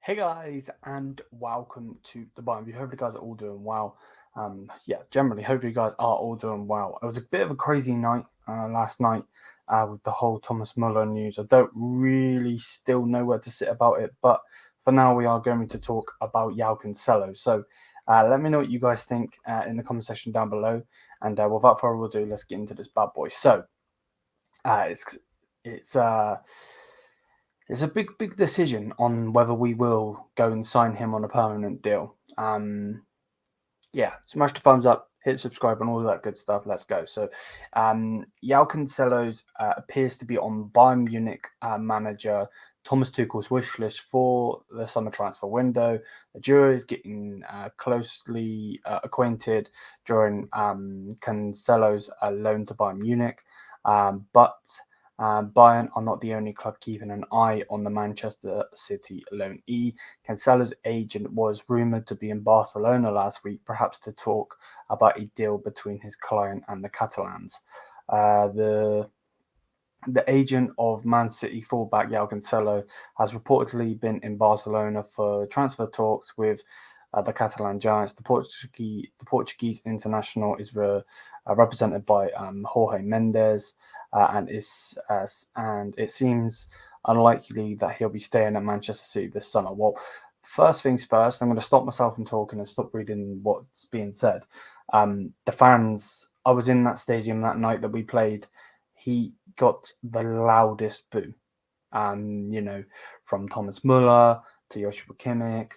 Hey guys, and welcome to the Bayern View. Hope you guys are all doing well. Generally, hopefully you guys are all doing well. It was a bit of a crazy night last night with the whole Thomas Muller news. I don't really still know where to sit about it, but for now we are going to talk about Joao Cancelo. So let me know what you guys think in the comment section down below. And without further ado, let's get into this bad boy. So uh, it's it's uh, it's a big decision on whether we will go and sign him on a permanent deal. Smash the thumbs up, hit subscribe, and all of that good stuff. Let's go. So, Joao Cancelo's appears to be on Bayern Munich manager Thomas Tuchel's wish list for the summer transfer window. The duo is getting closely acquainted during Cancelo's loan to Bayern Munich, but Bayern are not the only club keeping an eye on the Manchester City loanee. Cancelo's agent was rumoured to be in Barcelona last week, perhaps to talk about a deal between his client and the Catalans. The agent of Man City fullback Joao Cancelo has reportedly been in Barcelona for transfer talks with the Catalan Giants. The Portuguese international is represented by Jorge Mendes, and it seems unlikely that he'll be staying at Manchester City this summer. Well, first things first, I'm going to stop myself from talking and stop reading what's being said. The fans, I was in that stadium that night that we played. He got the loudest boo. From Thomas Muller to Joshua Kimmich,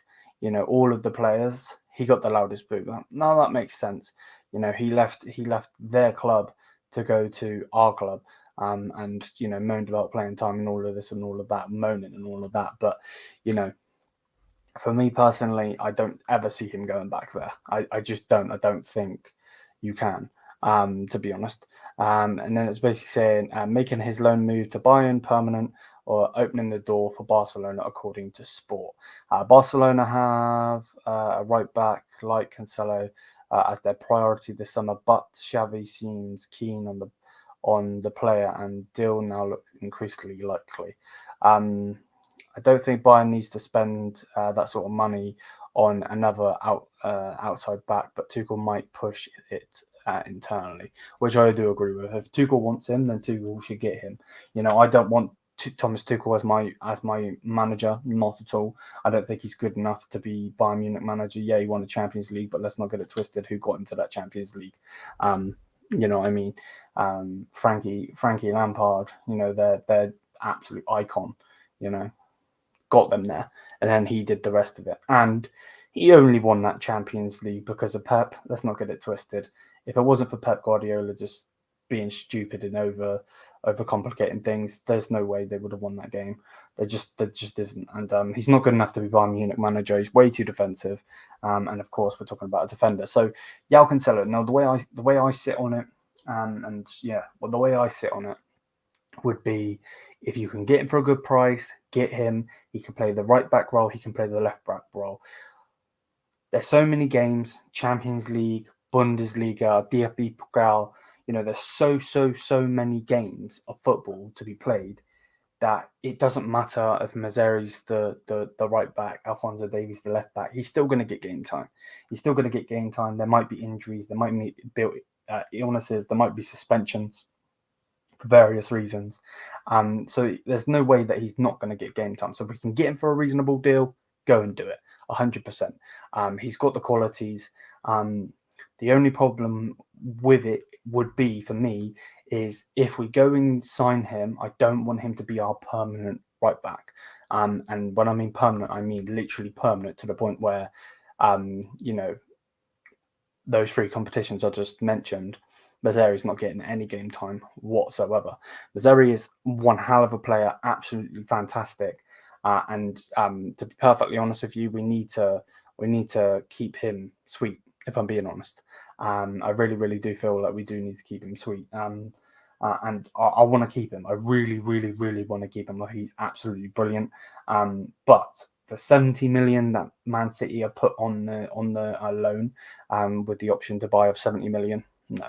all of the players, he got the loudest boo. Now that makes sense. He left their club to go to our club, and moaned about playing time and all of this and all of that, moaning and all of that. But you know, for me personally, I don't ever see him going back there. I just don't. I don't think you can, to be honest. And then it's basically saying making his loan move to Bayern permanent or opening the door for Barcelona, according to Sport. Barcelona have a right back like Cancelo as their priority this summer, but Xavi seems keen on the player, and deal now looks increasingly likely. Um, I don't think Bayern needs to spend that sort of money on another outside back, but Tuchel might push it internally, which I do agree with. If Tuchel wants him, then Tuchel should get him. I don't want Thomas Tuchel as my manager, not at all. I don't think he's good enough to be Bayern Munich manager. Yeah, he won the Champions League, but let's not get it twisted. Who got him to that Champions League? You know what I mean? Frankie Lampard. They're absolute icon. You know, got them there, and then he did the rest of it. And he only won that Champions League because of Pep. Let's not get it twisted. If it wasn't for Pep Guardiola just being stupid and overcomplicating things, there's no way they would have won that game. There just isn't. And he's not good enough to be Bayern Munich manager. He's way too defensive. And of course, we're talking about a defender. So Joao Cancelo. Now the way I sit on it, the way I sit on it would be, if you can get him for a good price, get him. He can play the right back role. He can play the left back role. There's so many games: Champions League, Bundesliga, DFB Pokal. There's so many games of football to be played that it doesn't matter if Mazzari's the right back, Alphonso Davies the left back. He's still going to get game time. He's still going to get game time. There might be injuries. There might be illnesses. There might be suspensions for various reasons. So there's no way that he's not going to get game time. So if we can get him for a reasonable deal, go and do it, 100%. He's got the qualities. The only problem with it would be, for me, is if we go and sign him, I don't want him to be our permanent right back. And when I mean permanent, I mean literally permanent, to the point where, those three competitions I just mentioned, Mazzari's not getting any game time whatsoever. Mazzari is one hell of a player, absolutely fantastic. And to be perfectly honest with you, we need to keep him sweet, if I'm being honest. I really do feel like we do need to keep him sweet. And I want to keep him. I really want to keep him. He's absolutely brilliant. But the 70 million that Man City are put on the loan, with the option to buy of 70 million, no.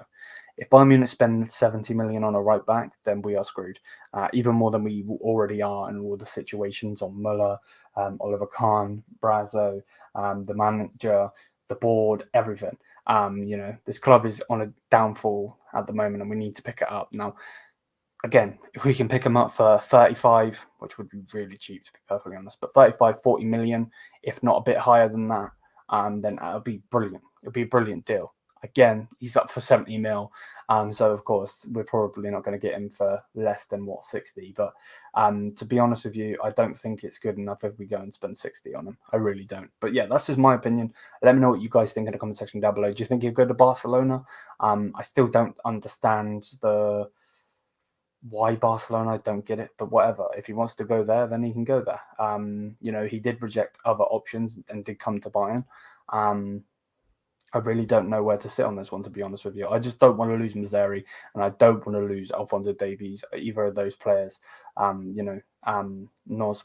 If Bayern Munich spend 70 million on a right back, then we are screwed. Even more than we already are, and all the situations on Muller, Oliver Kahn, Brazo, the manager, the board, everything. This club is on a downfall at the moment, and we need to pick it up. Now, again, if we can pick them up for 35, which would be really cheap to be perfectly honest, but 35, 40 million, if not a bit higher than that, then that would be brilliant. It would be a brilliant deal. Again, he's up for 70 mil. So of course we're probably not going to get him for less than 60. But to be honest with you, I don't think it's good enough if we go and spend 60 on him. I really don't. But yeah, that's just my opinion. Let me know what you guys think in the comment section down below. Do you think he'll go to Barcelona? I still don't understand why Barcelona. I don't get it, but whatever. If he wants to go there, then he can go there. He did reject other options and did come to Bayern. I really don't know where to sit on this one, to be honest with you. I just don't want to lose Mazraoui, and I don't want to lose Alphonso Davies, either of those players. Nos,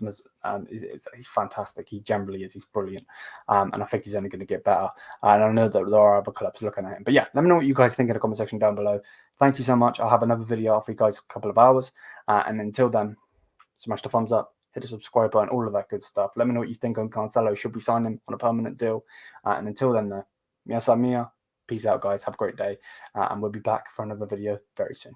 he's fantastic. He generally is. He's brilliant. And I think he's only going to get better. And I know that there are other clubs looking at him. But yeah, let me know what you guys think in the comment section down below. Thank you so much. I'll have another video for you guys in a couple of hours. And until then, smash the thumbs up, hit the subscribe button, all of that good stuff. Let me know what you think on Cancelo. Should we sign him on a permanent deal? And until then, though, Mia, peace out, guys. Have a great day. And we'll be back for another video very soon.